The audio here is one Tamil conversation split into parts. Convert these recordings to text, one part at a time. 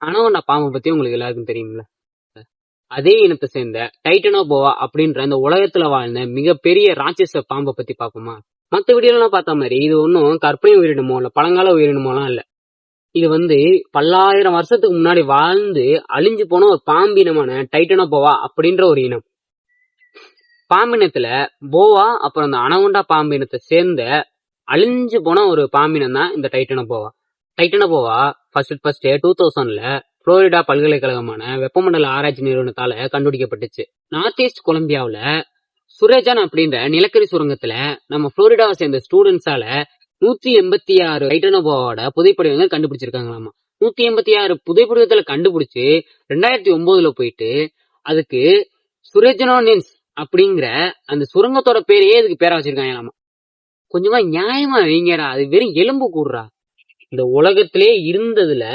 அனகொண்டா பாம்பை பத்தி உங்களுக்கு எல்லாருக்கும் தெரியும்ல. அதே இனத்தை சேர்ந்த டைட்டனோபோவா அப்படின்ற இந்த உலகத்துல வாழ்ந்த மிகப்பெரிய ராட்சச பாம்பை பத்தி பார்ப்போமா? மத்த வீடியோலாம் பார்த்த மாதிரி இது ஒன்னும் கற்பனை உயிரினமோ இல்ல பழங்கால உயிரினமோலாம் இல்ல. இது பல்லாயிரம் வருஷத்துக்கு முன்னாடி வாழ்ந்து அழிஞ்சு போன ஒரு பாம்பினமான டைட்டனோபோவா அப்படின்ற ஒரு இனம். பாம்பினத்துல போவா அப்புறம் அந்த அனகொண்டா பாம்பினத்தை சேர்ந்த அழிஞ்சு போன ஒரு பாம்பினம் தான் இந்த டைட்டனோபோவா. டைட்டனோபோவா ஃபர்ஸ்ட் 2000ல புளோரிடா பல்கலைக்கழகமான வெப்பமண்டல ஆராய்ச்சி நிறுவனத்தால கண்டுபிடிக்கப்பட்டுச்சு. நார்த் ஈஸ்ட் கொலம்பியாவுல சுரேஜான் அப்படின்ற நிலக்கரி சுரங்கத்துல நம்ம புளோரிடாவை சேர்ந்த ஸ்டூடெண்ட்ஸால 186 டைட்டனோபோவோட புதைப்படிவங்கள் கண்டுபிடிச்சிருக்காங்களாமா. 186 புதைப்படிவத்துல கண்டுபிடிச்சு 2009ல போயிட்டு அதுக்கு சுரேஜனோனின்ஸ் அப்படிங்கிற அந்த சுரங்கத்தோட பேரையே இதுக்கு பேரா வச்சிருக்காங்களாமா. கொஞ்சமா நியாயமா வைங்கடா, அது வெறும் எலும்பு கூடுறா. இந்த உலகத்திலே இருந்ததுல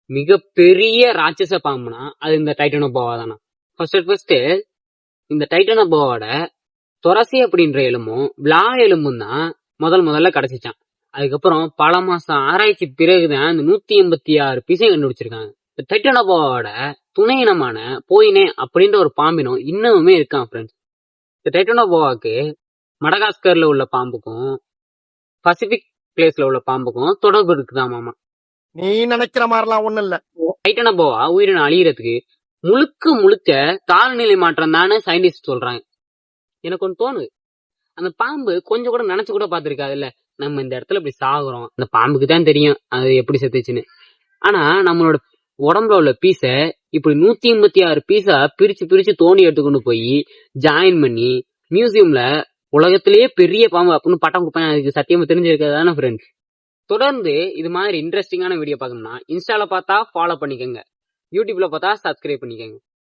மிகப்பெரிய ராட்சச பாம்புனா அது இந்த டைட்டனோபோவா தானா. ஃபர்ஸ்ட் இந்த டைட்டனோபோவோட தொரசி அப்படின்ற எலும்பும் விழா எலும்பும் தான் முதல்ல கிடைச்சிச்சான். அதுக்கப்புறம் பல மாசம் ஆராய்ச்சி பிறகுதான் இந்த 186 பீஸையும் கண்டுபிடிச்சிருக்காங்க. இந்த டைட்டனோபோவோட துணை இனமான போயினே அப்படின்ற ஒரு பாம்பினம் இன்னமுமே இருக்கான் ஃப்ரெண்ட்ஸ். இந்த டைட்டனோபோவாக்கு மடகாஸ்கர்ல உள்ள பாம்புக்கும் பசிபிக் பிளேஸ்ல உள்ள பாம்புக்கும் தொடர்பு இருக்குதாமாமா. நீ நினைக்கிற மாதிரிலாம் ஒண்ணும் இல்ல. டைட்டனோபோவா உயிரினம் அழியறதுக்கு முழுக்க காலநிலை மாற்றம் தானே சயின்டிஸ்ட் சொல்றாங்க. எனக்கு ஒன்று தோணுது, அந்த பாம்பு கொஞ்சம் கூட நினைச்சு கூட பாத்துருக்காதுல்ல, நம்ம இந்த இடத்துல இப்படி சாகுறோம், அந்த பாம்புக்கு தான் தெரியும் அது எப்படி செத்துச்சுன்னு. ஆனா நம்மளோட உடம்புல உள்ள பீஸ இப்படி 186 பீஸா பிரிச்சு தோண்டி எடுத்துக்கொண்டு போய் ஜாயின் பண்ணி மியூசியம்ல உலகத்திலேயே பெரிய பாம்பு அப்படின்னு பட்டம் கொடுப்பேன். அதுக்கு சத்தியமா தெரிஞ்சிருக்காதானே ஃப்ரெண்ட்ஸ். தொடர்ந்து இது மாதிரி இன்ட்ரெஸ்டிங்கான வீடியோ பார்க்கணும்னா இன்ஸ்டால பார்த்தா ஃபாலோ பண்ணிக்கோங்க, யூடியூப்ல பார்த்தா சப்ஸ்கிரைப் பண்ணிக்கோங்க.